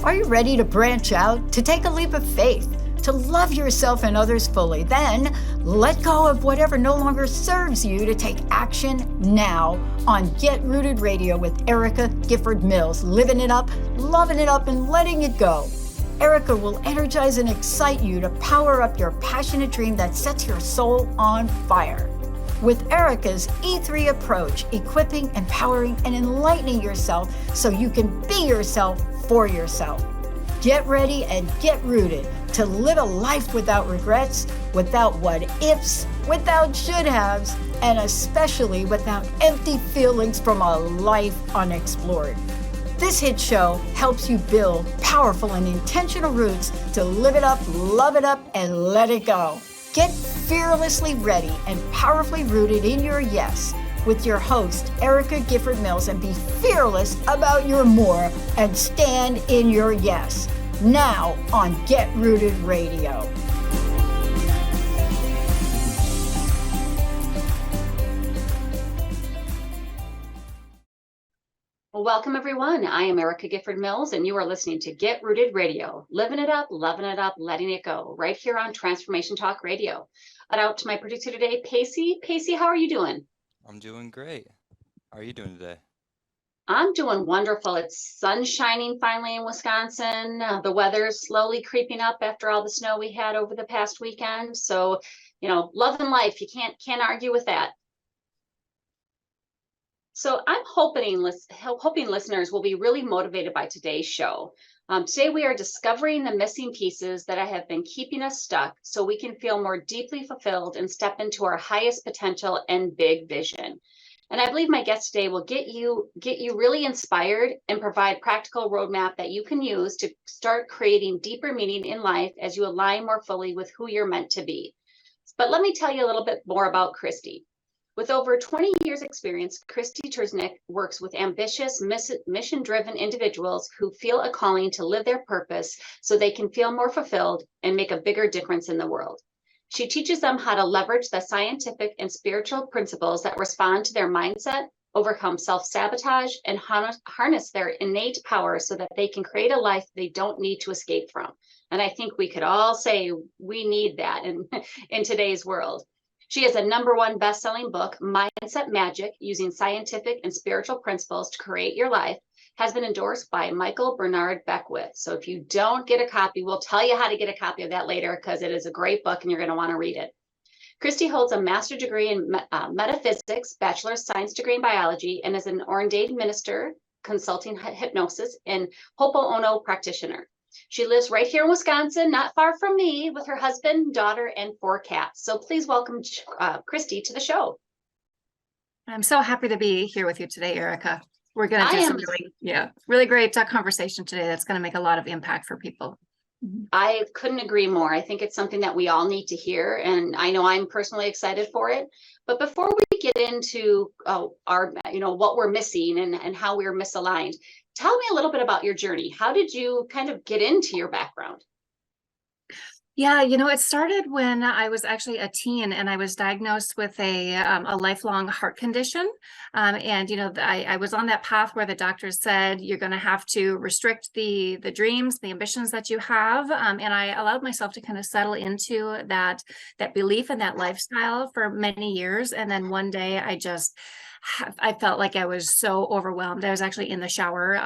Are you ready to branch out, to take a leap of faith, to love yourself and others fully? Then let go of whatever no longer serves you to take action now on Get Rooted Radio with Erica Gifford Mills, living it up, loving it up, and letting it go. Erica will energize and excite you to power up your passionate dream that sets your soul on fire. With Erica's E3 approach, equipping, empowering, and enlightening yourself so you can be yourself for yourself. Get ready and get rooted to live a life without regrets, without what ifs, without should haves, and especially without empty feelings from a life unexplored. This hit show helps you build powerful and intentional roots to live it up, love it up, and let it go. Get fearlessly ready and powerfully rooted in your yes with your host, Erica Gifford Mills, and be fearless about your more and stand in your yes. Now on Get Rooted Radio. Well, welcome everyone. I am Erica Gifford Mills, and you are listening to Get Rooted Radio, living it up, loving it up, letting it go, right here on Transformation Talk Radio. And out to my producer today, Pacey. Pacey, how are you doing? I'm doing great. How are you doing today? I'm doing wonderful. It's sun shining finally in Wisconsin. The weather's slowly creeping up after all the snow we had over the past weekend. So, love and life. You can't argue with that. So I'm hoping listeners will be really motivated by today's show. Today we are discovering the missing pieces that have been keeping us stuck so we can feel more deeply fulfilled and step into our highest potential and big vision. And I believe my guest today will get you really inspired and provide practical roadmap that you can use to start creating deeper meaning in life as you align more fully with who you're meant to be. But let me tell you a little bit more about Krysti. With over 20 years experience, Krysti Turznik works with ambitious, mission-driven individuals who feel a calling to live their purpose so they can feel more fulfilled and make a bigger difference in the world. She teaches them how to leverage the scientific and spiritual principles that respond to their mindset, overcome self-sabotage, and harness their innate power so that they can create a life they don't need to escape from. And I think we could all say we need that in today's world. She has a #1 best-selling book, Mindset Magic, Using Scientific and Spiritual Principles to Create Your Life, has been endorsed by Michael Bernard Beckwith. So if you don't get a copy, we'll tell you how to get a copy of that later because it is a great book and you're going to want to read it. Krysti holds a master's degree in metaphysics, bachelor's science degree in biology, and is an ordained minister, consulting hypnosis, and Ho'oponopono practitioner. She lives right here in Wisconsin, not far from me, with her husband, daughter, and 4 cats. So please welcome Krysti to the show. I'm so happy to be here with you today, Erica. We're going to do some really great conversation today that's going to make a lot of impact for people. I couldn't agree more. I think it's something that we all need to hear, and I know I'm personally excited for it. But before we get into what we're missing and how we're misaligned, tell me a little bit about your journey. How did you kind of get into your background? Yeah, it started when I was actually a teen and I was diagnosed with a lifelong heart condition. I was on that path where the doctors said, you're going to have to restrict the dreams, the ambitions that you have. And I allowed myself to kind of settle into that belief and that lifestyle for many years. And then one day I felt like I was so overwhelmed. I was actually in the shower,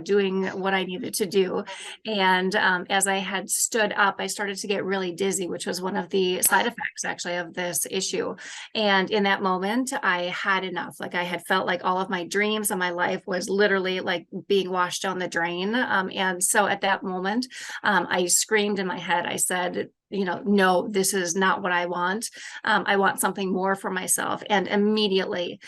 doing what I needed to do. And as I had stood up, I started to get really dizzy, which was one of the side effects actually of this issue. And in that moment, I had enough. Like I had felt like all of my dreams and my life was literally like being washed down the drain. And so at that moment, I screamed in my head. I said, no, this is not what I want. I want something more for myself. And immediately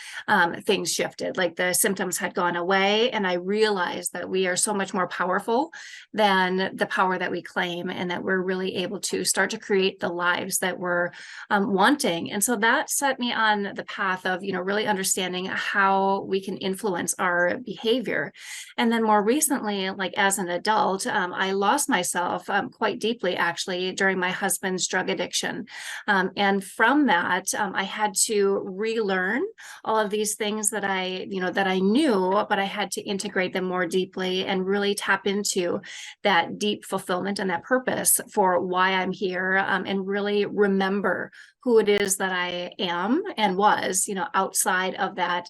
things shifted, like the symptoms had gone away. And I realized that we are so much more powerful than the power that we claim, and that we're really able to start to create the lives that we're wanting. And so that set me on the path of, really understanding how we can influence our behavior. And then more recently, like as an adult, I lost myself quite deeply, actually, during my husband's drug addiction. And from that, I had to relearn all of these things that I knew, but I had to integrate them more deeply and really tap into that deep fulfillment and that purpose for why I'm here, and really remember who it is that I am and was, outside of that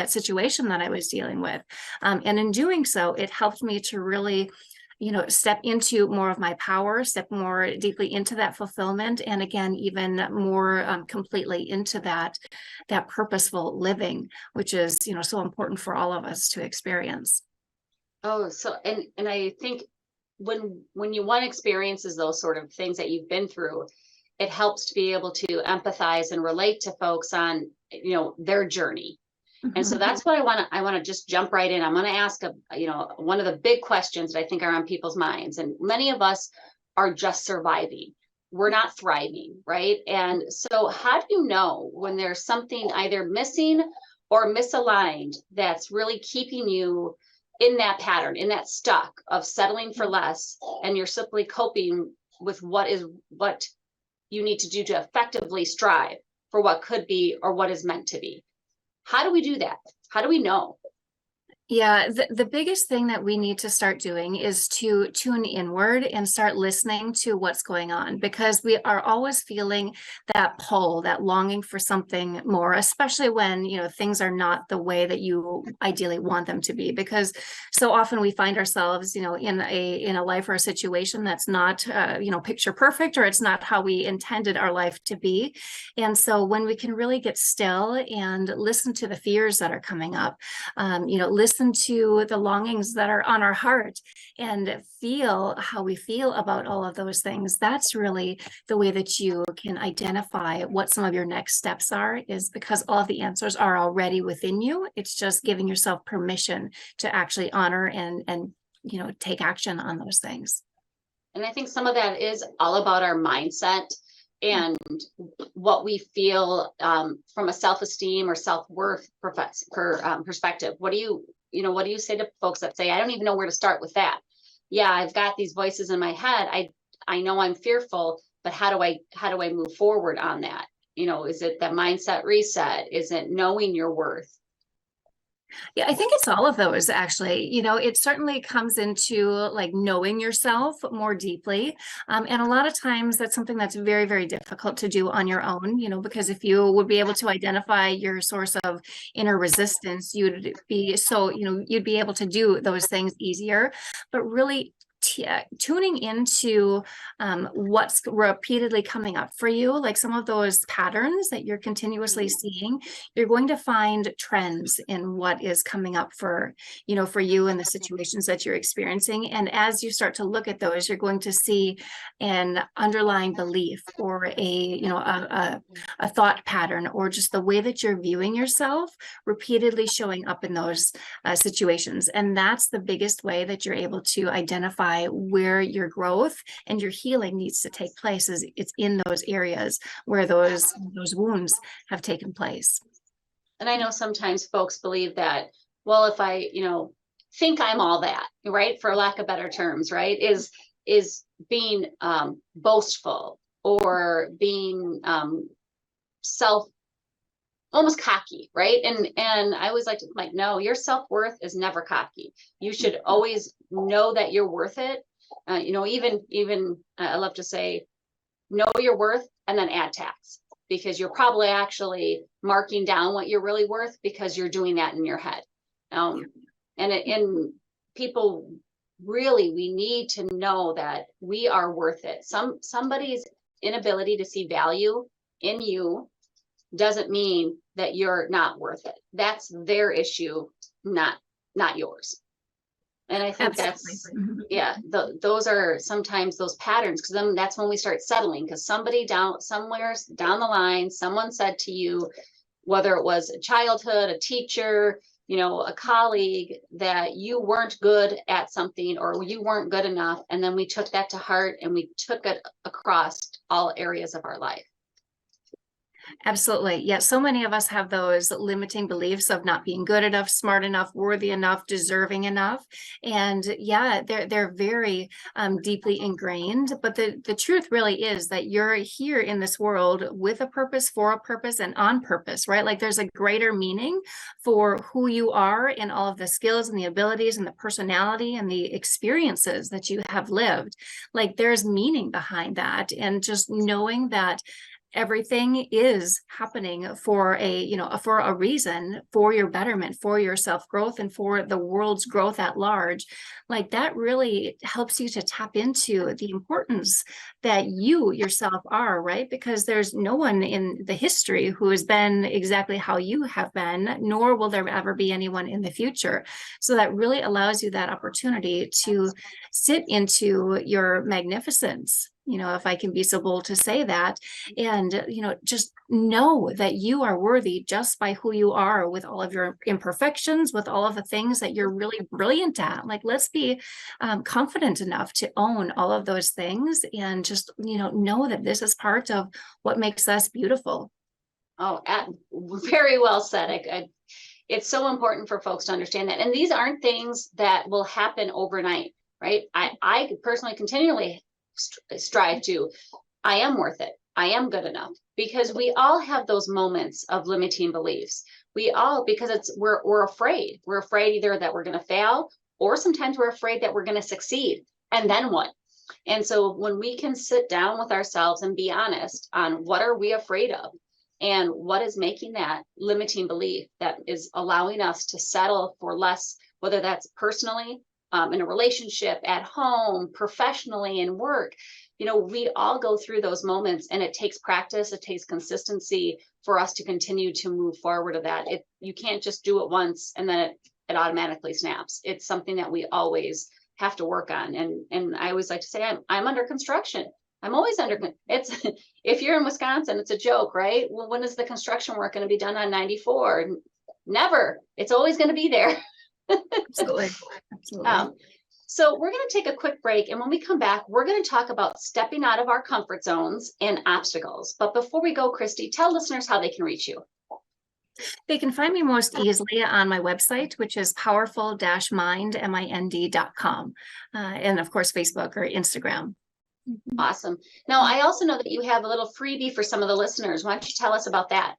situation that I was dealing with. And in doing so, it helped me to really, step into more of my power, step more deeply into that fulfillment, and again, even more completely into that purposeful living, which is, so important for all of us to experience. Oh, so and I think when you want experiences those sort of things that you've been through, it helps to be able to empathize and relate to folks on, their journey. And so that's what I want to just jump right in. I'm going to ask one of the big questions that I think are on people's minds. And many of us are just surviving. We're not thriving, right? And so how do you know when there's something either missing or misaligned that's really keeping you in that pattern, in that stuck of settling for less, and you're simply coping with what you need to do to effectively strive for what could be or what is meant to be? How do we do that? How do we know? Yeah, the biggest thing that we need to start doing is to tune inward and start listening to what's going on, because we are always feeling that pull, that longing for something more, especially when, things are not the way that you ideally want them to be, because so often we find ourselves, in a life or a situation that's not, picture perfect, or it's not how we intended our life to be. And so when we can really get still and listen to the fears that are coming up, listen to the longings that are on our heart and feel how we feel about all of those things, that's really the way that you can identify what some of your next steps are, is because all of the answers are already within you. It's just giving yourself permission to actually honor and take action on those things. And I think some of that is all about our mindset and what we feel from a self-esteem or self-worth perspective. What do you say to folks that say, I don't even know where to start with that? Yeah, I've got these voices in my head. I know I'm fearful, but how do I move forward on that? Is it the mindset reset? Is it knowing your worth? Yeah, I think it's all of those, actually. It certainly comes into like knowing yourself more deeply. And a lot of times that's something that's very, very difficult to do on your own, because if you would be able to identify your source of inner resistance, you'd be able to do those things easier. But really, tuning into what's repeatedly coming up for you, like some of those patterns that you're continuously seeing, you're going to find trends in what is coming up for you and the situations that you're experiencing. And as you start to look at those, you're going to see an underlying belief or a thought pattern, or just the way that you're viewing yourself repeatedly showing up in those situations. And that's the biggest way that you're able to identify where your growth and your healing needs to take place, is it's in those areas where those wounds have taken place. And I know sometimes folks believe that, well, if I, think I'm all that, right, for lack of better terms, right, is being boastful or being almost cocky, right? And I always like, no, your self-worth is never cocky. You should always know that you're worth it. Even I love to say, know your worth and then add tax, because you're probably actually marking down what you're really worth because you're doing that in your head. And people really, we need to know that we are worth it. Somebody's inability to see value in you doesn't mean that you're not worth it. That's their issue, not yours. And I think those are sometimes those patterns, because then that's when we start settling, because somewhere down the line, someone said to you, whether it was a childhood, a teacher, a colleague, that you weren't good at something or you weren't good enough. And then we took that to heart and we took it across all areas of our life. Absolutely. Yeah. So many of us have those limiting beliefs of not being good enough, smart enough, worthy enough, deserving enough. And yeah, they're very deeply ingrained. But the truth really is that you're here in this world with a purpose, for a purpose, and on purpose, right? Like there's a greater meaning for who you are and all of the skills and the abilities and the personality and the experiences that you have lived. Like there's meaning behind that. And just knowing that everything is happening for a reason, for your betterment, for your self-growth, and for the world's growth at large. Like that really helps you to tap into the importance that you yourself are, right? Because there's no one in the history who has been exactly how you have been, nor will there ever be anyone in the future. So that really allows you that opportunity to sit into your magnificence, if I can be so bold to say that, and, just know that you are worthy just by who you are, with all of your imperfections, with all of the things that you're really brilliant at. Like, let's be confident enough to own all of those things and just, know that this is part of what makes us beautiful. Oh, very well said. It's so important for folks to understand that. And these aren't things that will happen overnight, right? I personally continually strive to, I am worth it. I am good enough, because we all have those moments of limiting beliefs. We all, because we're afraid. We're afraid either that we're going to fail, or sometimes we're afraid that we're going to succeed. And then what? And so when we can sit down with ourselves and be honest on what are we afraid of, and what is making that limiting belief that is allowing us to settle for less, whether that's personally, in a relationship, at home, professionally, in work. We all go through those moments, and it takes practice, it takes consistency for us to continue to move forward of that. You can't just do it once and then it automatically snaps. It's something that we always have to work on. And I always like to say, I'm under construction. I'm always it's, if you're in Wisconsin, it's a joke, right? Well, when is the construction work going to be done on 94? Never. It's always going to be there. Absolutely. So we're going to take a quick break. And when we come back, we're going to talk about stepping out of our comfort zones and obstacles. But before we go, Krysti, tell listeners how they can reach you. They can find me most easily on my website, which is powerful-mind.com. And of course, Facebook or Instagram. Awesome. Now, I also know that you have a little freebie for some of the listeners. Why don't you tell us about that?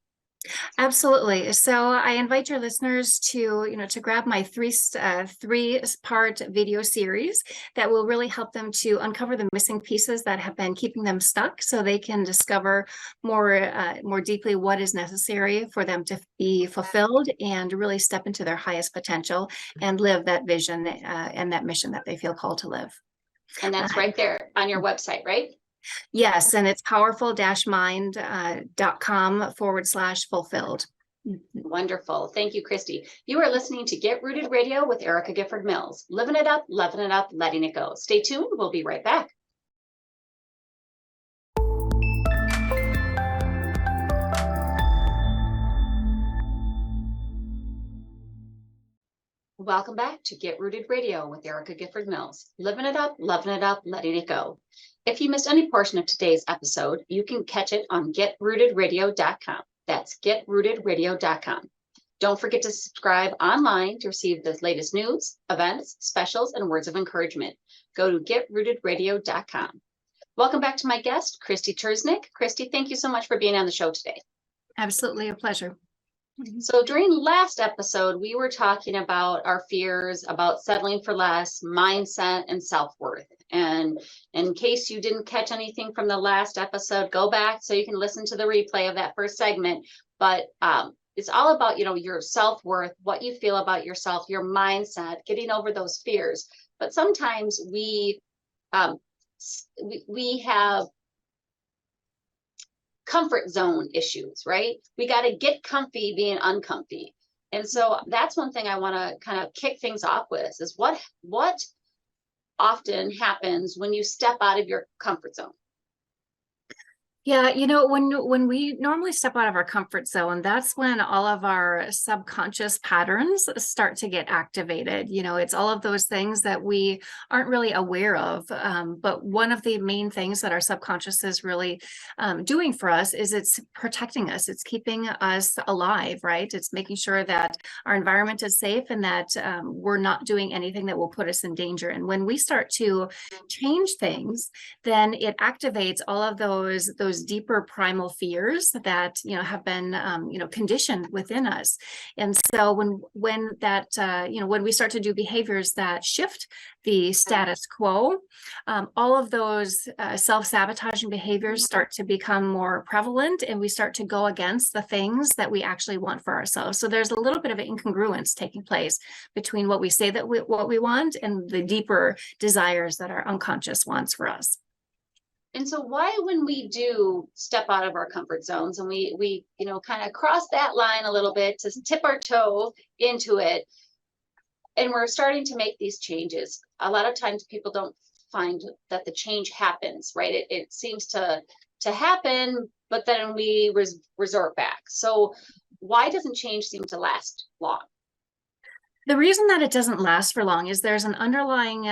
Absolutely. So I invite your listeners to grab my three-part video series that will really help them to uncover the missing pieces that have been keeping them stuck, so they can discover more deeply what is necessary for them to be fulfilled and really step into their highest potential and live that vision and that mission that they feel called to live. And that's right there on your website, right? Yes, and it's powerful-mind.com/fulfilled. Wonderful. Thank you, Krysti. You are listening to Get Rooted Radio with Erica Gifford Mills. Living it up, loving it up, letting it go. Stay tuned. We'll be right back. Welcome back to Get Rooted Radio with Erica Gifford Mills. Living it up, loving it up, letting it go. If you missed any portion of today's episode, you can catch it on GetRootedRadio.com. That's GetRootedRadio.com. Don't forget to subscribe online to receive the latest news, events, specials, and words of encouragement. Go to GetRootedRadio.com. Welcome back to my guest, Krysti Turznik. Krysti, thank you so much for being on the show today. Absolutely a pleasure. So during last episode, we were talking about our fears, about settling for less, mindset, and self-worth. And in case you didn't catch anything from the last episode, go back so you can listen to the replay of that first segment. But it's all about, your self-worth, what you feel about yourself, your mindset, getting over those fears. But sometimes we have comfort zone issues, right? We got to get comfy being uncomfy. And so that's one thing I want to kind of kick things off with is what often happens when you step out of your comfort zone. Yeah, when we normally step out of our comfort zone, that's when all of our subconscious patterns start to get activated. It's all of those things that we aren't really aware of. But one of the main things that our subconscious is really doing for us is it's protecting us. It's keeping us alive, right? It's making sure that our environment is safe and that we're not doing anything that will put us in danger. And when we start to change things, then it activates all of those deeper primal fears that have been conditioned within us. And so when that when we start to do behaviors that shift the status quo, all of those self-sabotaging behaviors start to become more prevalent, and we start to go against the things that we actually want for ourselves. So there's a little bit of an incongruence taking place between what we say that what we want and the deeper desires that our unconscious wants for us. And so why, when we do step out of our comfort zones and we kind of cross that line a little bit to tip our toe into it, and we're starting to make these changes, a lot of times people don't find that the change happens, right? It seems to happen, but then we resort back. So why doesn't change seem to last long? The reason that it doesn't last for long is there's an underlying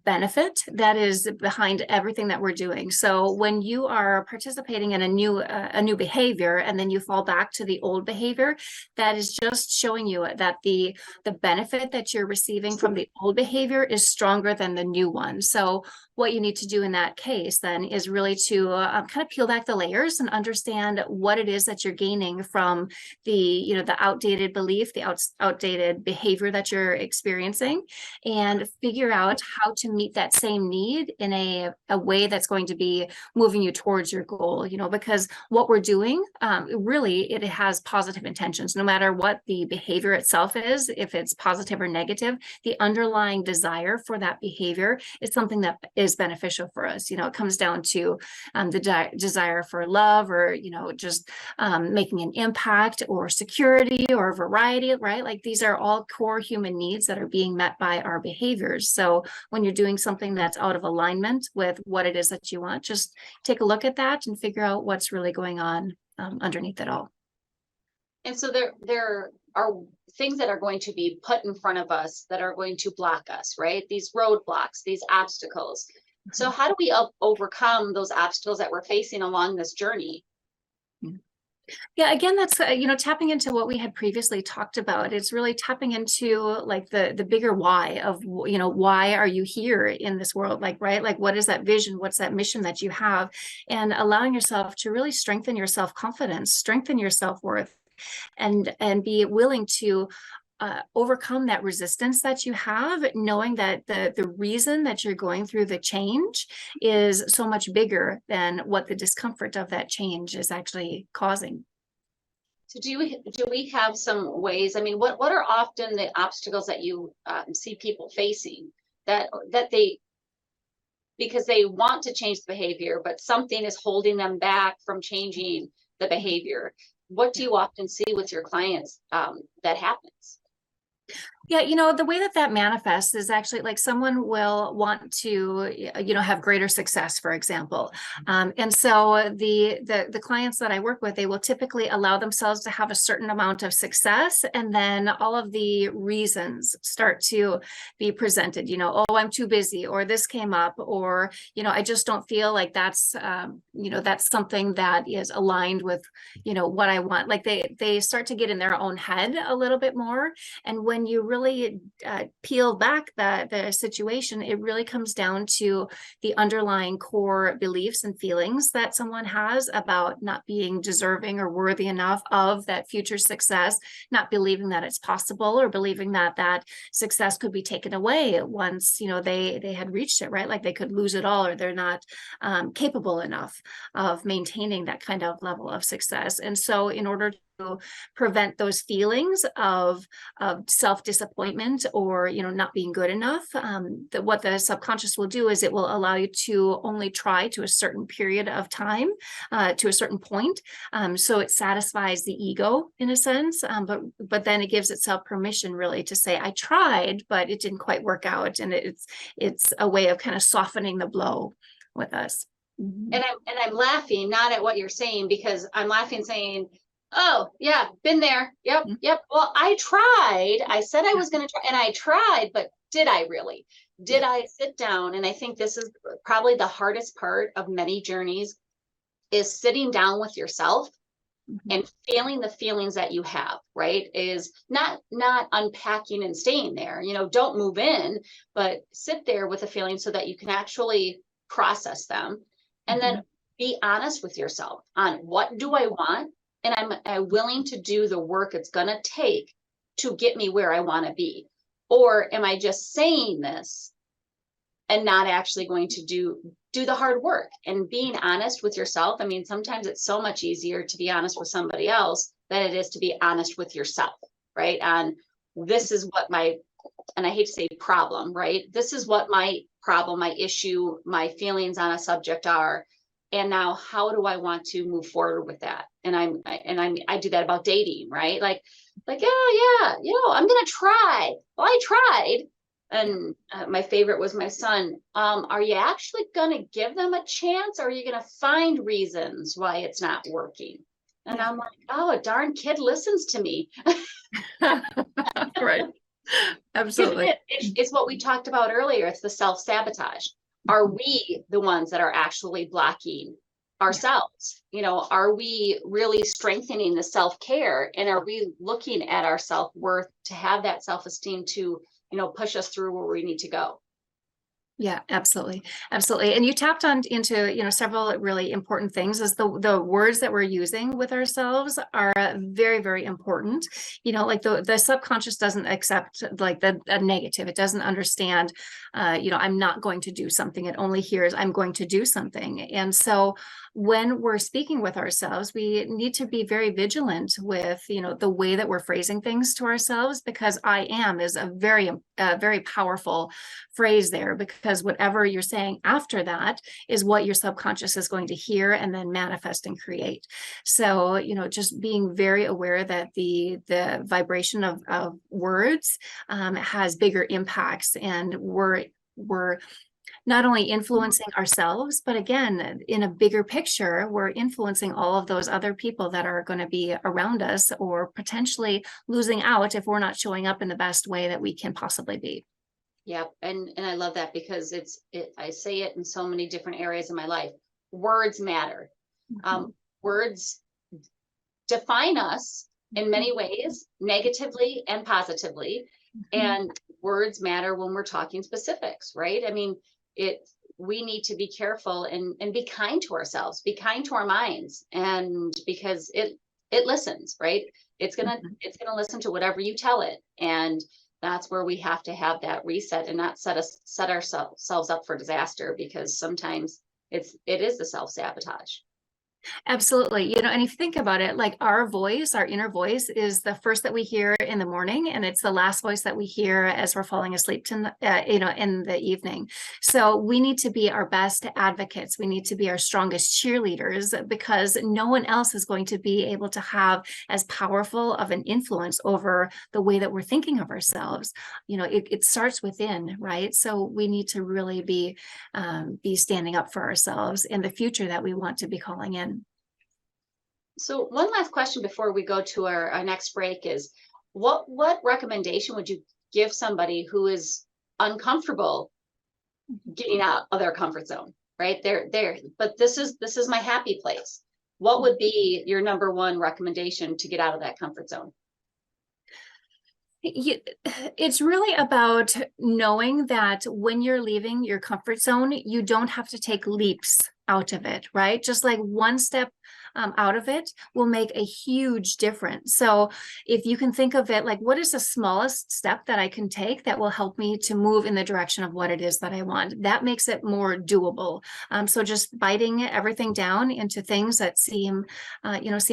benefit that is behind everything that we're doing. So when you are participating in a new behavior and then you fall back to the old behavior, that is just showing you that the benefit that you're receiving from the old behavior is stronger than the new one. So what you need to do in that case then is really to kind of peel back the layers and understand what it is that you're gaining from the outdated belief, the outdated behavior that you're experiencing, and figure out how to meet that same need in a way that's going to be moving you towards your goal, because what we're doing, really, it has positive intentions. No matter what the behavior itself is, if it's positive or negative, the underlying desire for that behavior is something that is beneficial for us. It comes down to the desire for love, or just making an impact, or security, or variety, right? Like, these are all core human needs that are being met by our behaviors. So when you're doing something that's out of alignment with what it is that you want, just take a look at that and figure out what's really going on underneath it all. And so there are things that are going to be put in front of us that are going to block us, right? These roadblocks, these obstacles. So how do we overcome those obstacles that we're facing along this journey? Yeah, again, that's tapping into what we had previously talked about. It's really tapping into like the bigger why of why are you here in this world, like, right? Like, what is that vision? What's that mission that you have? And allowing yourself to really strengthen your self-confidence, strengthen your self-worth, and be willing to overcome that resistance that you have, knowing that the reason that you're going through the change is so much bigger than what the discomfort of that change is actually causing. So do we have some ways? I mean, what are often the obstacles that you see people facing that they, because they want to change the behavior, but something is holding them back from changing the behavior? What do you often see with your clients that happens? Yeah, the way that manifests is actually like someone will want to, have greater success, for example. And so the clients that I work with, they will typically allow themselves to have a certain amount of success, and then all of the reasons start to be presented. Oh, I'm too busy, or this came up, or I just don't feel like that's that's something that is aligned with what I want. Like, they start to get in their own head a little bit more, and when you really peel back the situation, it really comes down to the underlying core beliefs and feelings that someone has about not being deserving or worthy enough of that future success, not believing that it's possible, or believing that success could be taken away once they had reached it, right? Like, they could lose it all, or they're not capable enough of maintaining that kind of level of success. And so in order to prevent those feelings of self-disappointment, or not being good enough, what the subconscious will do is it will allow you to only try to a certain period of time, to a certain point, so it satisfies the ego in a sense, but then it gives itself permission really to say, I tried, but it didn't quite work out. And it's a way of kind of softening the blow with us. Mhm. And I'm laughing, not at what you're saying, because I'm laughing saying, oh yeah, been there. Yep, Mhm. yep. Well, I tried. I said I was going to try, and I tried, but did I really? Did Yeah. I sit down? And I think this is probably the hardest part of many journeys, is sitting down with yourself Mhm. and feeling the feelings that you have, right? Is not unpacking and staying there. Don't move in, but sit there with the feelings so that you can actually process them, and then Mhm. be honest with yourself on, what do I want, and I willing to do the work it's going to take to get me where I want to be, or am I just saying this and not actually going to do the hard work? And being honest with yourself, I mean, sometimes it's so much easier to be honest with somebody else than it is to be honest with yourself, right? On, this is what my, and I hate to say problem, right? This is what my problem, my issue, my feelings on a subject are. And now how do I want to move forward with that? And I do that about dating, right? Like, yeah, I'm going to try. Well, I tried. And my favorite was my son. Are you actually going to give them a chance, or are you going to find reasons why it's not working? And Yeah. I'm like, oh, a darn kid listens to me. Right. Absolutely. It's what we talked about earlier. It's the self-sabotage. Are we the ones that are actually blocking ourselves? Are we really strengthening the self-care, and are we looking at our self-worth to have that self-esteem to, push us through where we need to go? Yeah, absolutely. Absolutely. And you tapped on into, several really important things, is the words that we're using with ourselves are very, very important. Like the subconscious doesn't accept like the negative. It doesn't understand, I'm not going to do something. It only hears I'm going to do something. And so when we're speaking with ourselves, we need to be very vigilant with, the way that we're phrasing things to ourselves, because I am is a very powerful phrase there, because whatever you're saying after that is what your subconscious is going to hear and then manifest and create. So, just being very aware that the vibration of words has bigger impacts, and we're not only influencing ourselves, but again, in a bigger picture, we're influencing all of those other people that are going to be around us, or potentially losing out if we're not showing up in the best way that we can possibly be. Yeah. And I love that, because I say it in so many different areas of my life. Words matter. Mhm. Words define us in many ways, negatively and positively. And words matter when we're talking specifics, right? I mean, we need to be careful and be kind to ourselves, be kind to our minds. And because it listens, right? It's gonna listen to whatever you tell it. And that's where we have to have that reset, and not set ourselves up for disaster, because sometimes it is the self-sabotage. Absolutely. And if you think about it, like our voice, our inner voice is the first that we hear in the morning, and it's the last voice that we hear as we're falling asleep in the evening. So we need to be our best advocates. We need to be our strongest cheerleaders, because no one else is going to be able to have as powerful of an influence over the way that we're thinking of ourselves. It starts within, right? So we need to really be standing up for ourselves in the future that we want to be calling in. So one last question before we go to our next break is, what recommendation would you give somebody who is uncomfortable getting out of their comfort zone, right? But this is my happy place. What would be your number one recommendation to get out of that comfort zone? It's really about knowing that when you're leaving your comfort zone, you don't have to take leaps out of it, right? Just like one step out of it will make a huge difference. So if you can think of it like, what is the smallest step that I can take that will help me to move in the direction of what it is that I want? That makes it more doable. So just biting everything down into things that seem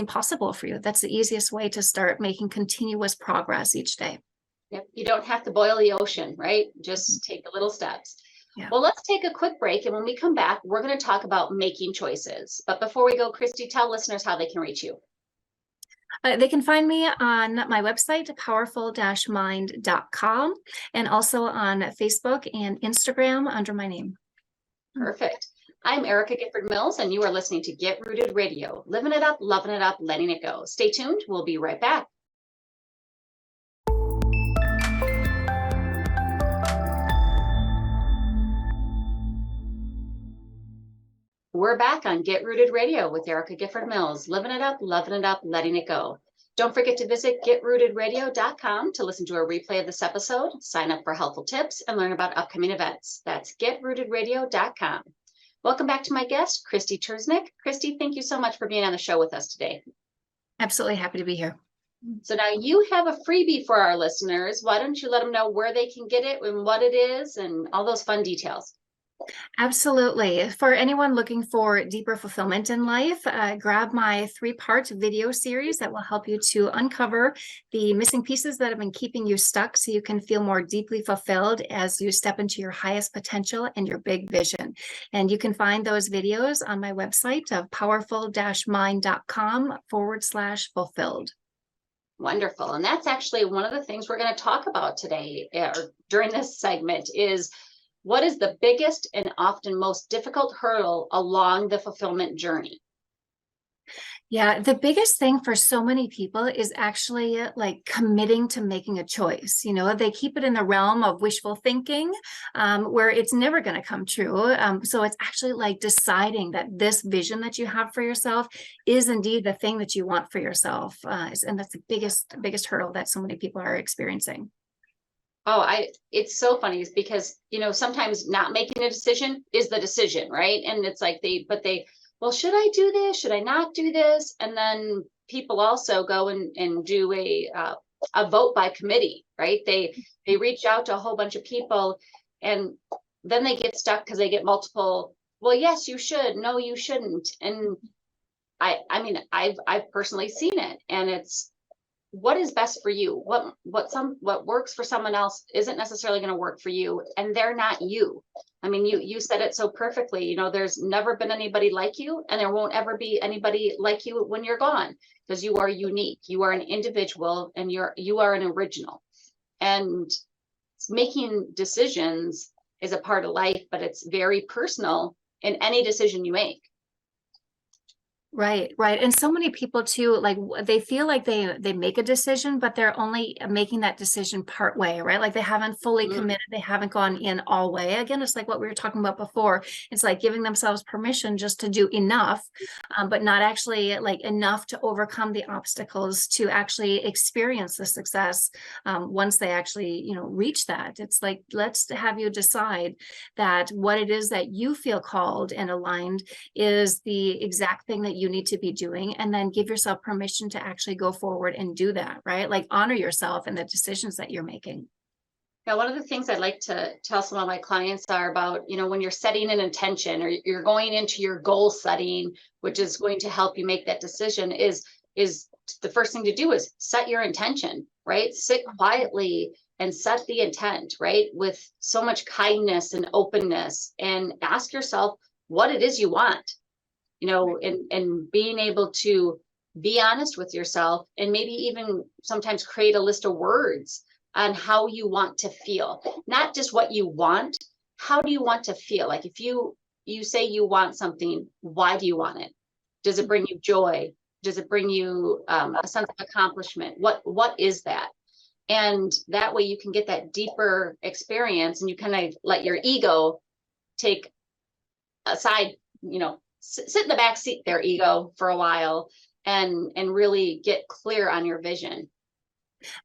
possible for you. That's the easiest way to start making continuous progress each day. Yep. You don't have to boil the ocean, right? Just take the little steps. Yeah. Well, let's take a quick break. And when we come back, we're going to talk about making choices. But before we go, Krysti, tell listeners how they can reach you. They can find me on my website, powerful-mind.com, and also on Facebook and Instagram under my name. Perfect. I'm Erica Gifford Mills, and you are listening to Get Rooted Radio, living it up, loving it up, letting it go. Stay tuned. We'll be right back. We're back on Get Rooted Radio with Erica Gifford Mills, living it up, loving it up, letting it go. Don't forget to visit getrootedradio.com to listen to a replay of this episode, sign up for helpful tips, and learn about upcoming events. That's getrootedradio.com. Welcome back to my guest, Krysti Turznik. Krysti, thank you so much for being on the show with us today. Absolutely happy to be here. So now you have a freebie for our listeners. Why don't you let them know where they can get it and what it is and all those fun details? Absolutely. For anyone looking for deeper fulfillment in life, grab my 3-part video series that will help you to uncover the missing pieces that have been keeping you stuck so you can feel more deeply fulfilled as you step into your highest potential and your big vision. And you can find those videos on my website of powerful-mind.com/fulfilled. Wonderful. And that's actually one of the things we're going to talk about today or during this segment is what is the biggest and often most difficult hurdle along the fulfillment journey? Yeah, the biggest thing for so many people is actually like committing to making a choice. You know, they keep it in the realm of wishful thinking, where it's never going to come true. So it's actually like deciding that this vision that you have for yourself is indeed the thing that you want for yourself. And that's the biggest hurdle that so many people are experiencing. Oh, it's so funny is because, sometimes not making a decision is the decision, right? And it's like well, should I do this? Should I not do this? And then people also go and do a vote by committee, right? They reach out to a whole bunch of people and then they get stuck because they get multiple, well, yes, you should. No, you shouldn't. And I mean, I've personally seen it, and it's, what is best for you? What works for someone else isn't necessarily going to work for you, and they're not you. I mean, you said it so perfectly. There's never been anybody like you, and there won't ever be anybody like you when you're gone, because you are unique. You are an individual, and you are an original. And making decisions is a part of life, but it's very personal in any decision you make. Right. And so many people too, like they feel like they make a decision, but they're only making that decision part way, right? Like they haven't fully committed, they haven't gone in all way. Again, it's like what we were talking about before. It's like giving themselves permission just to do enough, but not actually like enough to overcome the obstacles to actually experience the success once they actually, reach that. It's like, let's have you decide that what it is that you feel called and aligned is the exact thing that you need to be doing, and then give yourself permission to actually go forward and do that, right? Like honor yourself and the decisions that you're making. Now, one of the things I'd like to tell some of my clients are about, when you're setting an intention or you're going into your goal setting, which is going to help you make that decision, is the first thing to do is set your intention, right? Sit quietly and set the intent, right? With so much kindness and openness, and ask yourself what it is you want. And being able to be honest with yourself, and maybe even sometimes create a list of words on how you want to feel, not just what you want. How do you want to feel? Like if you say you want something, why do you want it? Does it bring you joy? Does it bring you a sense of accomplishment? What is that? And that way you can get that deeper experience, and you kind of let your ego take aside, sit in the back seat there, ego, for a while, and really get clear on your vision.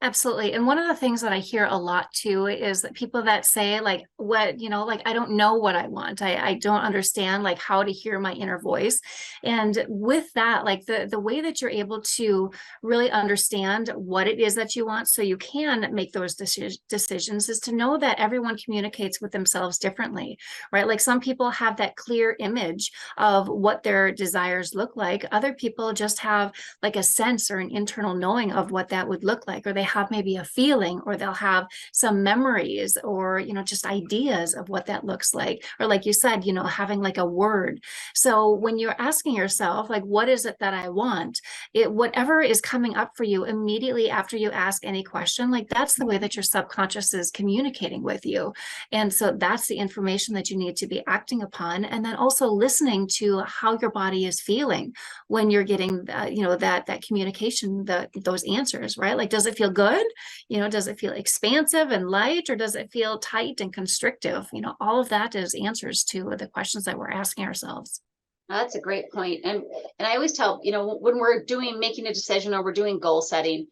Absolutely. And one of the things that I hear a lot too is that people that say like, like, I don't know what I want. I don't understand like how to hear my inner voice. And with that, like the way that you're able to really understand what it is that you want so you can make those decisions is to know that everyone communicates with themselves differently, right? Like some people have that clear image of what their desires look like. Other people just have like a sense or an internal knowing of what that would look like. or they have maybe a feeling, or they'll have some memories, or, just ideas of what that looks like. Or like you said, having like a word. So when you're asking yourself, like, what is it that I want? Whatever is coming up for you immediately after you ask any question, like that's the way that your subconscious is communicating with you. And so that's the information that you need to be acting upon. And then also listening to how your body is feeling when you're getting, that communication, those answers, right? Like, does it feel good? Does it feel expansive and light, or does it feel tight and constrictive? All of that is answers to the questions that we're asking ourselves. That's a great point. And I always tell, when we're making a decision or we're doing goal setting,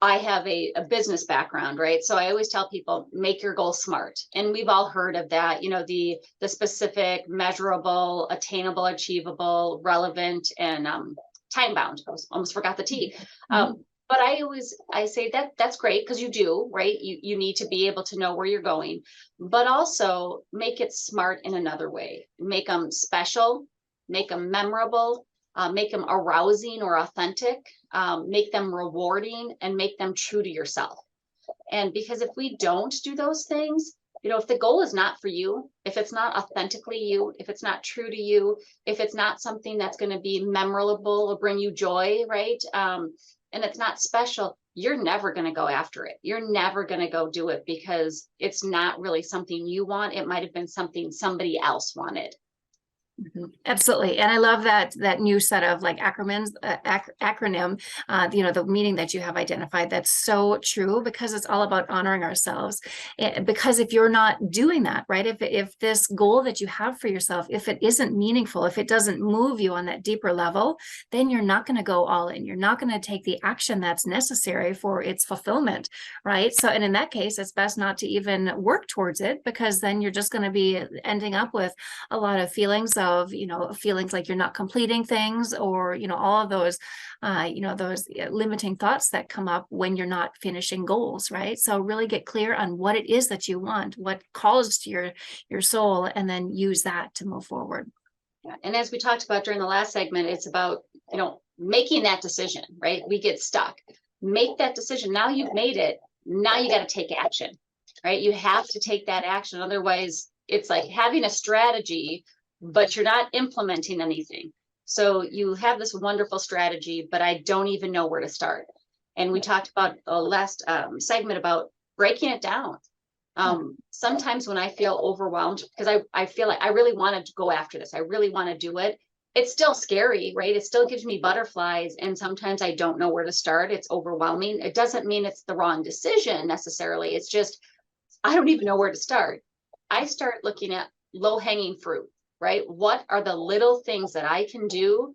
I have a business background, right? So I always tell people, make your goal SMART. And we've all heard of that, the specific, measurable, attainable, achievable, relevant, and time bound. I almost forgot the T. But I say that's great, because you do, right? You need to be able to know where you're going, but also make it SMART in another way. Make them special, make them memorable, make them arousing or authentic, make them rewarding, and make them true to yourself. And because if we don't do those things, if the goal is not for you, if it's not authentically you, if it's not true to you, if it's not something that's going to be memorable or bring you joy, right? And it's not special, you're never going to go after it. You're never going to go do it, because it's not really something you want. It might have been something somebody else wanted. Absolutely. And I love that new set of like acronym, the meaning that you have identified. That's so true, because it's all about honoring ourselves. Because if you're not doing that, right, if this goal that you have for yourself, if it isn't meaningful, if it doesn't move you on that deeper level, then you're not going to go all in. You're not going to take the action that's necessary for its fulfillment, right? So, and in that case, it's best not to even work towards it, because then you're just going to be ending up with a lot of feelings of, feelings like you're not completing things, or, all of those, those limiting thoughts that come up when you're not finishing goals, right? So really get clear on what it is that you want, what calls to your soul, and then use that to move forward. Yeah. And as we talked about during the last segment, it's about, making that decision, right? We get stuck. Make that decision. Now you've made it. Now you got to take action, right? You have to take that action. Otherwise, it's like having a strategy, but you're not implementing anything. So you have this wonderful strategy, but I don't even know where to start. And we talked about the last segment about breaking it down. Sometimes when I feel overwhelmed, because I feel like I really want to go after this, I really want to do it, it's still scary, right? It still gives me butterflies. And sometimes I don't know where to start. It's overwhelming. It doesn't mean it's the wrong decision necessarily. It's just, I don't even know where to start. I start looking at low-hanging fruit. Right? What are the little things that I can do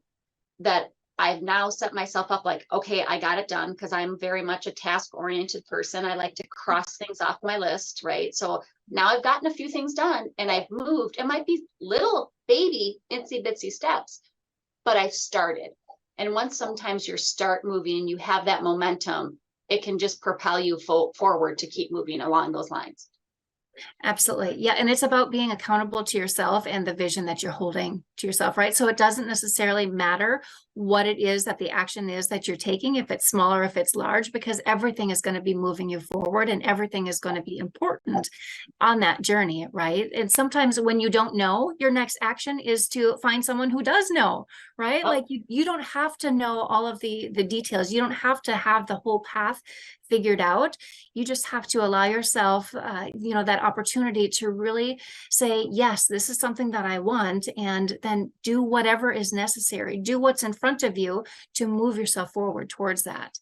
that I've now set myself up like, okay, I got it done, because I'm very much a task-oriented person. I like to cross things off my list, right? So now I've gotten a few things done and I've moved. It might be little baby itsy bitsy steps, but I've started. And once sometimes you start moving, you have that momentum, it can just propel you forward to keep moving along those lines. Absolutely. Yeah. And it's about being accountable to yourself and the vision that you're holding to yourself, right? So it doesn't necessarily matter what it is that the action is that you're taking, if it's small or if it's large, because everything is going to be moving you forward and everything is going to be important on that journey, right? And sometimes when you don't know, your next action is to find someone who does know, right? Like you don't have to know all of the details. You don't have to have the whole path figured out. You just have to allow yourself, that opportunity to really say, yes, this is something that I want, and then do whatever is necessary. Do what's in front of you to move yourself forward towards that.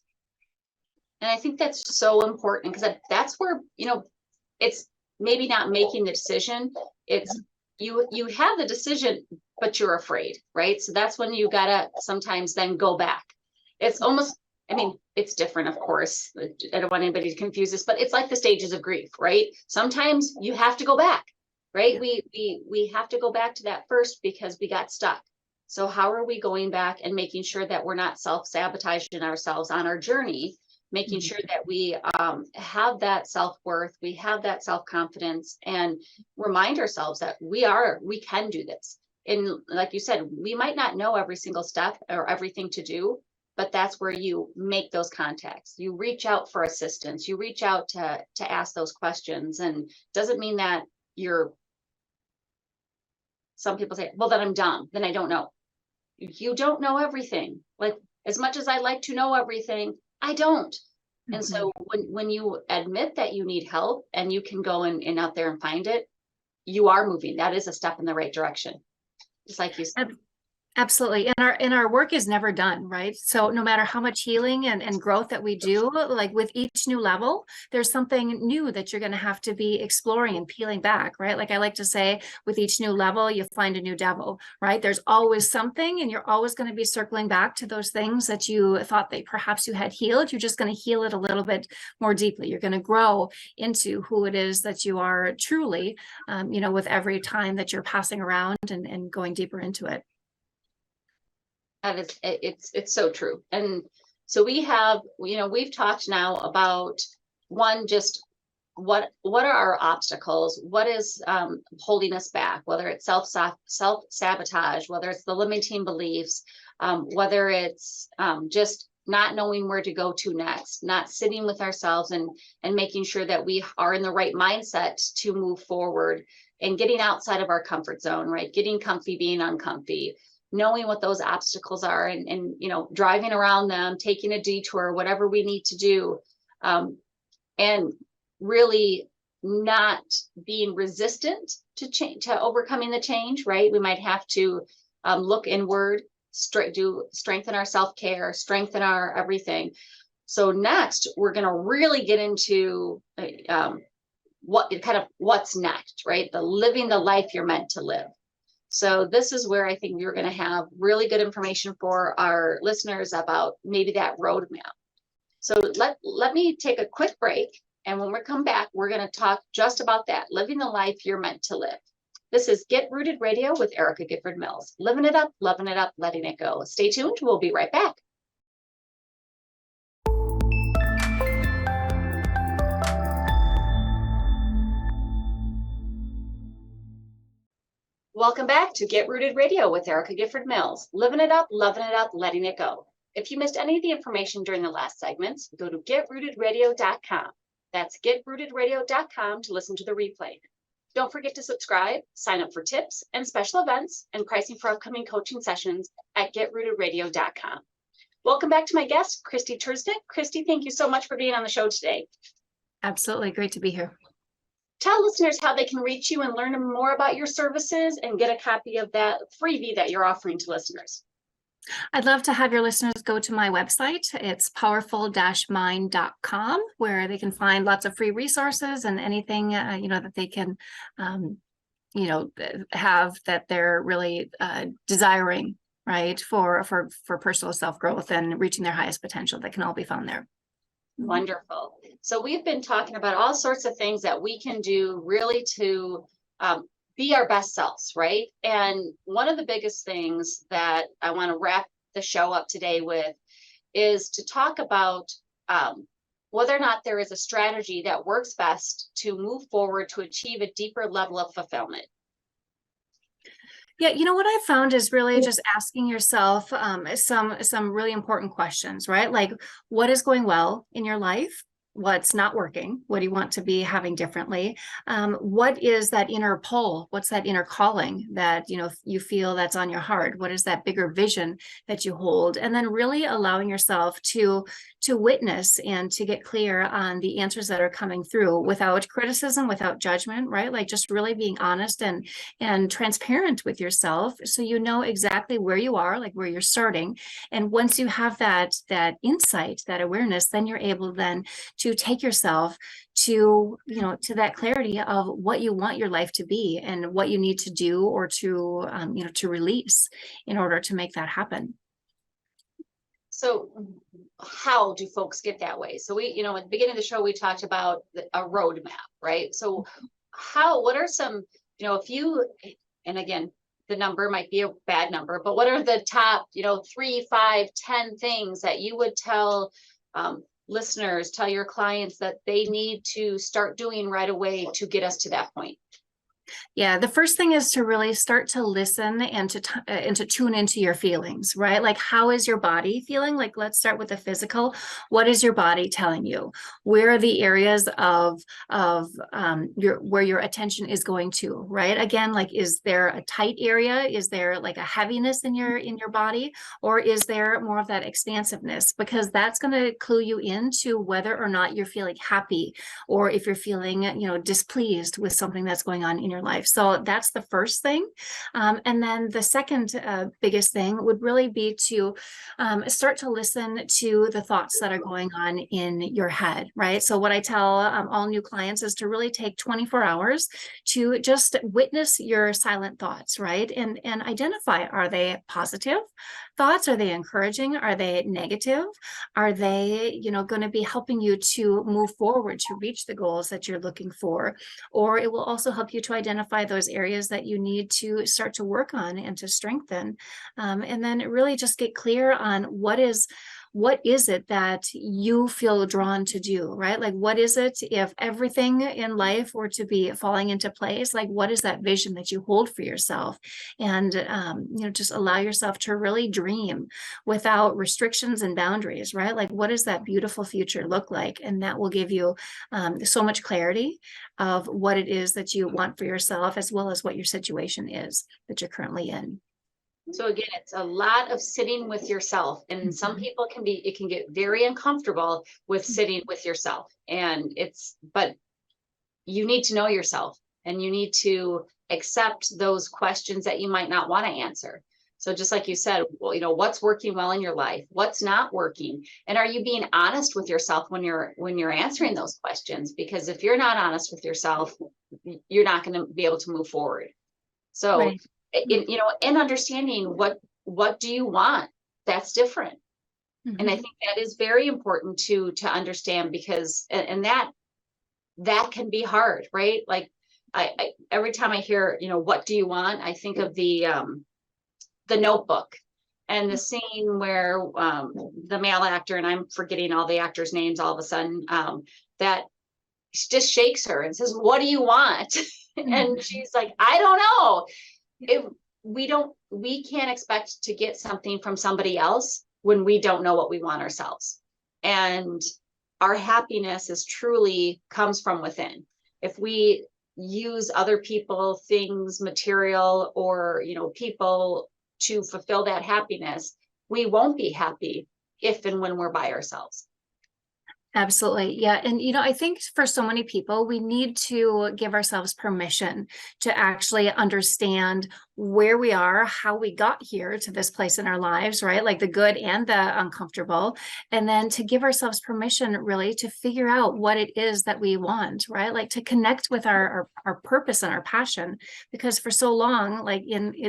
And I think that's so important, because that's where, it's maybe not making the decision. It's you have the decision, but you're afraid, right? So that's when you gotta sometimes then go back. It's almost, it's different, of course. I don't want anybody to confuse this, but it's like the stages of grief, right? Sometimes you have to go back, right? Yeah. We have to go back to that first because we got stuck. So how are we going back and making sure that we're not self-sabotaging ourselves on our journey, making sure that we have that self-worth, we have that self-confidence, and remind ourselves that we can do this. And like you said, we might not know every single step or everything to do, but that's where you make those contacts. You reach out for assistance. You reach out to ask those questions, and doesn't mean that some people say, well, then I'm dumb, then I don't know. You don't know everything. Like, as much as I like to know everything, I don't. And so when you admit that you need help and you can go and out there and find it, you are moving. That is a step in the right direction. Just like you said. Absolutely. And our work is never done, right? So no matter how much healing and growth that we do, like with each new level, there's something new that you're going to have to be exploring and peeling back, right? Like I like to say, with each new level, you find a new devil, right? There's always something, and you're always going to be circling back to those things that you thought that perhaps you had healed. You're just going to heal it a little bit more deeply. You're going to grow into who it is that you are truly, with every time that you're passing around and going deeper into it. That is, it's so true. And so we've talked now about one, just what are our obstacles? What is holding us back? Whether it's self-sabotage, whether it's the limiting beliefs, whether it's just not knowing where to go to next, not sitting with ourselves and making sure that we are in the right mindset to move forward and getting outside of our comfort zone, right? Getting comfy, being uncomfy. Knowing what those obstacles are and driving around them, taking a detour, whatever we need to do, and really not being resistant to change, to overcoming the change, right? We might have to look inward, strengthen our self-care, strengthen our everything. So next, we're going to really get into what's next, right? Living the life you're meant to live. So this is where I think we're going to have really good information for our listeners about maybe that roadmap. So let me take a quick break. And when we come back, we're going to talk just about that, living the life you're meant to live. This is Get Rooted Radio with Erica Gifford Mills. Living it up, loving it up, letting it go. Stay tuned. We'll be right back. Welcome back to Get Rooted Radio with Erica Gifford Mills. Living it up, loving it up, letting it go. If you missed any of the information during the last segments, go to getrootedradio.com. That's getrootedradio.com to listen to the replay. Don't forget to subscribe, sign up for tips and special events and pricing for upcoming coaching sessions at getrootedradio.com. Welcome back to my guest, Krysti Turznik. Krysti, thank you so much for being on the show today. Absolutely. Great to be here. Tell listeners how they can reach you and learn more about your services and get a copy of that freebie that you're offering to listeners. I'd love to have your listeners go to my website. It's powerful-mind.com, where they can find lots of free resources and anything, that they can, have that they're really desiring, right, for personal self-growth and reaching their highest potential. That can all be found there. Wonderful. So we've been talking about all sorts of things that we can do really to be our best selves, right? And one of the biggest things that I want to wrap the show up today with is to talk about whether or not there is a strategy that works best to move forward to achieve a deeper level of fulfillment. Yeah, what I found is really just asking yourself some really important questions, right? Like, what is going well in your life? What's not working? What do you want to be having differently? What is that inner pull? What's that inner calling that you feel that's on your heart? What is that bigger vision that you hold? And then really allowing yourself to witness and to get clear on the answers that are coming through without criticism, without judgment, right? Like just really being honest and transparent with yourself, so you know exactly where you are, like where you're starting. And once you have that insight, that awareness, then you're able then to take yourself to that clarity of what you want your life to be and what you need to do or to release in order to make that happen. So how do folks get that way? So we, at the beginning of the show, we talked about a roadmap, right? So what are some, if you, and again, the number might be a bad number, but what are the top, 3, 5, 10 things that you would tell listeners, tell your clients that they need to start doing right away to get us to that point? Yeah, the first thing is to really start to listen and to tune into your feelings, right? Like, how is your body feeling? Like, let's start with the physical. What is your body telling you? Where are the areas of your where your attention is going to, right? Again, like, is there a tight area? Is there like a heaviness in your body, or is there more of that expansiveness? Because that's going to clue you into whether or not you're feeling happy, or if you're feeling, displeased with something that's going on in your life. So that's the first thing. And then the second biggest thing would really be to start to listen to the thoughts that are going on in your head, right? So what I tell all new clients is to really take 24 hours to just witness your silent thoughts, right? And identify, are they positive thoughts? Are they encouraging? Are they negative? Are they, going to be helping you to move forward to reach the goals that you're looking for? Or it will also help you to identify those areas that you need to start to work on and to strengthen. And then really just get clear on what is it that you feel drawn to do, right? Like, what is it, if everything in life were to be falling into place, like, what is that vision that you hold for yourself? And, just allow yourself to really dream without restrictions and boundaries, right? Like, what does that beautiful future look like? And that will give you so much clarity of what it is that you want for yourself, as well as what your situation is that you're currently in. So again, it's a lot of sitting with yourself, and some people it can get very uncomfortable with sitting with yourself, but you need to know yourself, and you need to accept those questions that you might not want to answer. So just like you said, well, what's working well in your life, what's not working, and are you being honest with yourself when you're answering those questions? Because if you're not honest with yourself, you're not going to be able to move forward. So Right. in understanding what do you want, that's different. Mm-hmm. And I think that is very important to understand, because and that can be hard, right? Like, I every time I hear, what do you want, I think of the Notebook, and the scene where the male actor, and I'm forgetting all the actors' names all of a sudden, that just shakes her and says, "What do you want?" And she's like, "I don't know." We can't expect to get something from somebody else when we don't know what we want ourselves. And our happiness truly comes from within. If we use other people, things, material, or, people to fulfill that happiness, we won't be happy if and when we're by ourselves. Absolutely. Yeah. And, I think for so many people, we need to give ourselves permission to actually understand where we are, how we got here to this place in our lives, right? Like the good and the uncomfortable. And then to give ourselves permission really to figure out what it is that we want, right? Like to connect with our purpose and our passion, because for so long, like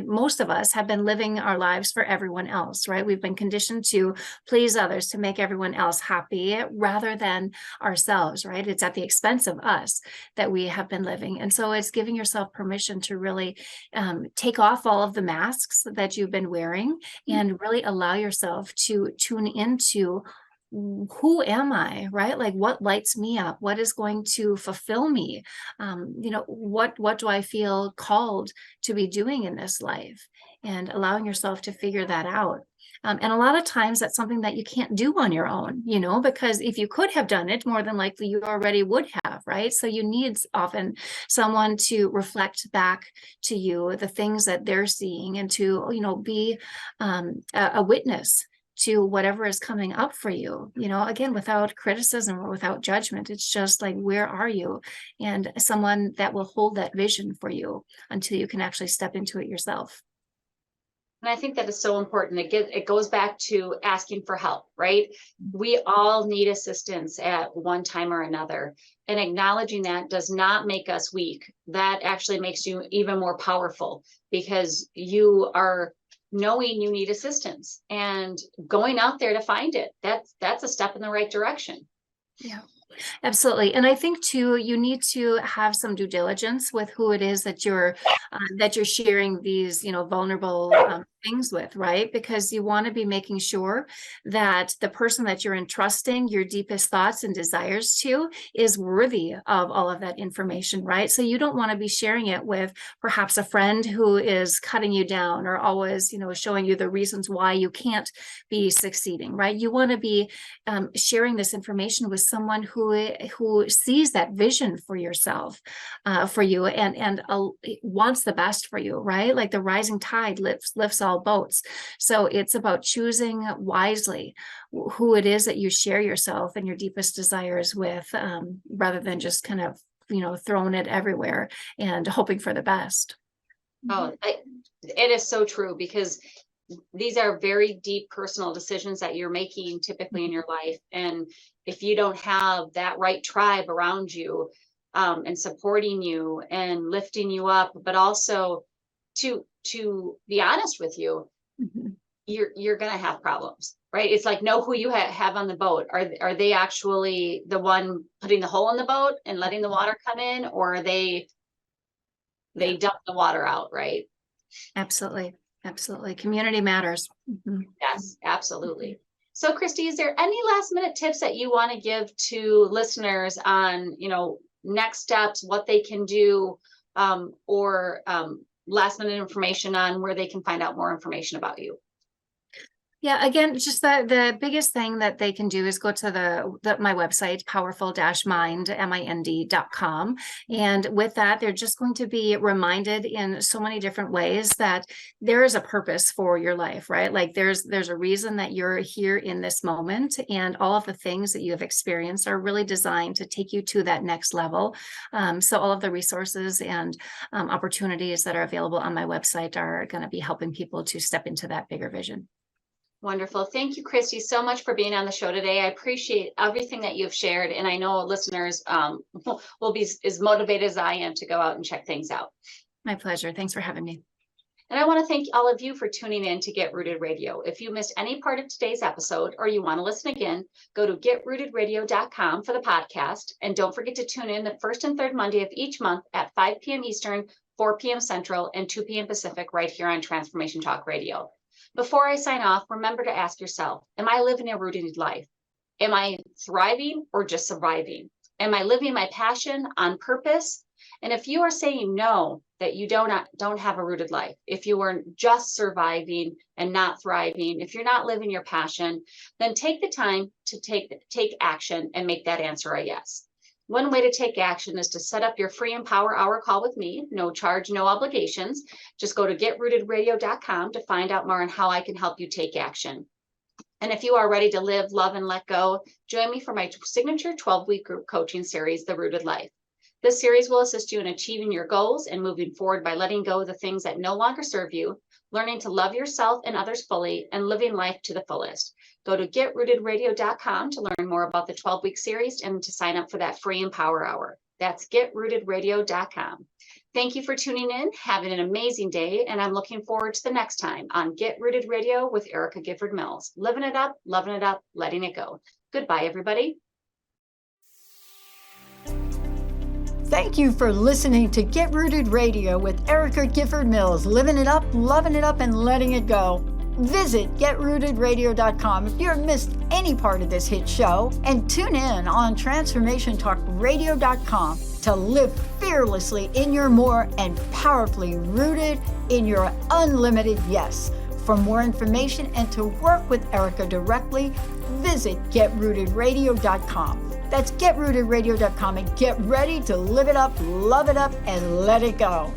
most of us have been living our lives for everyone else, right? We've been conditioned to please others, to make everyone else happy rather than ourselves, right? It's at the expense of us that we have been living. And so it's giving yourself permission to really take off all of the masks that you've been wearing and really allow yourself to tune into, who am I, right? Like, what lights me up? What is going to fulfill me? What do I feel called to be doing in this life? And allowing yourself to figure that out. And a lot of times that's something that you can't do on your own, because if you could have done it, more than likely you already would have, right? So you need often someone to reflect back to you the things that they're seeing, and to, be a witness to whatever is coming up for you, again, without criticism or without judgment. It's just like, where are you? And someone that will hold that vision for you until you can actually step into it yourself. And I think that is so important. It goes back to asking for help, right? We all need assistance at one time or another. And acknowledging that does not make us weak. That actually makes you even more powerful, because you are knowing you need assistance and going out there to find it. That's a step in the right direction. Yeah. Absolutely. And I think too, you need to have some due diligence with who it is that you're sharing these, vulnerable things with, right? Because you want to be making sure that the person that you're entrusting your deepest thoughts and desires to is worthy of all of that information, right? So you don't want to be sharing it with perhaps a friend who is cutting you down or always, showing you the reasons why you can't be succeeding, right? You want to be sharing this information with someone who sees that vision for yourself, for you, and wants the best for you, right? Like the rising tide lifts all boats. So it's about choosing wisely who it is that you share yourself and your deepest desires with, rather than just kind of, throwing it everywhere and hoping for the best. Oh, it is so true, because these are very deep personal decisions that you're making typically in your life. And if you don't have that right tribe around you, and supporting you and lifting you up, but also to be honest with you, you're going to have problems, right? It's like, know who you have on the boat. Are they actually the one putting the hole in the boat and letting the water come in, or are they dump the water out, right? Absolutely. Community matters. Yes, absolutely. So Krysti, is there any last minute tips that you want to give to listeners on, next steps, what they can do, or last minute information on where they can find out more information about you? Yeah, again, just the biggest thing that they can do is go to my website, powerful-mind.com. And with that, they're just going to be reminded in so many different ways that there is a purpose for your life, right? Like there's a reason that you're here in this moment, and all of the things that you have experienced are really designed to take you to that next level. So all of the resources and opportunities that are available on my website are going to be helping people to step into that bigger vision. Wonderful. Thank you, Krysti, so much for being on the show today. I appreciate everything that you've shared, and I know listeners will be as motivated as I am to go out and check things out. My pleasure. Thanks for having me. And I want to thank all of you for tuning in to Get Rooted Radio. If you missed any part of today's episode, or you want to listen again, go to getrootedradio.com for the podcast. And don't forget to tune in the first and third Monday of each month at 5 p.m. Eastern, 4 p.m. Central, and 2 p.m. Pacific, right here on Transformation Talk Radio. Before I sign off, remember to ask yourself, am I living a rooted life? Am I thriving or just surviving? Am I living my passion on purpose? And if you are saying no, that you don't have a rooted life, if you are just surviving and not thriving, if you're not living your passion, then take the time to take action and make that answer a yes. One way to take action is to set up your free Empower Hour call with me. No charge, no obligations. Just go to getrootedradio.com to find out more on how I can help you take action. And if you are ready to live, love, and let go, join me for my signature 12-week group coaching series, The Rooted Life. This series will assist you in achieving your goals and moving forward by letting go of the things that no longer serve you, learning to love yourself and others fully, and living life to the fullest. Go to getrootedradio.com to learn more about the 12-week series and to sign up for that free Empower Hour. That's getrootedradio.com. Thank you for tuning in. Having an amazing day, and I'm looking forward to the next time on Get Rooted Radio with Erica Gifford Mills. Living it up, loving it up, letting it go. Goodbye, everybody. Thank you for listening to Get Rooted Radio with Erica Gifford Mills, living it up, loving it up, and letting it go. Visit getrootedradio.com if you have missed any part of this hit show, and tune in on transformationtalkradio.com to live fearlessly in your more and powerfully rooted in your unlimited yes. For more information and to work with Erica directly, visit getrootedradio.com. That's getrootedradio.com, and get ready to live it up, love it up, and let it go.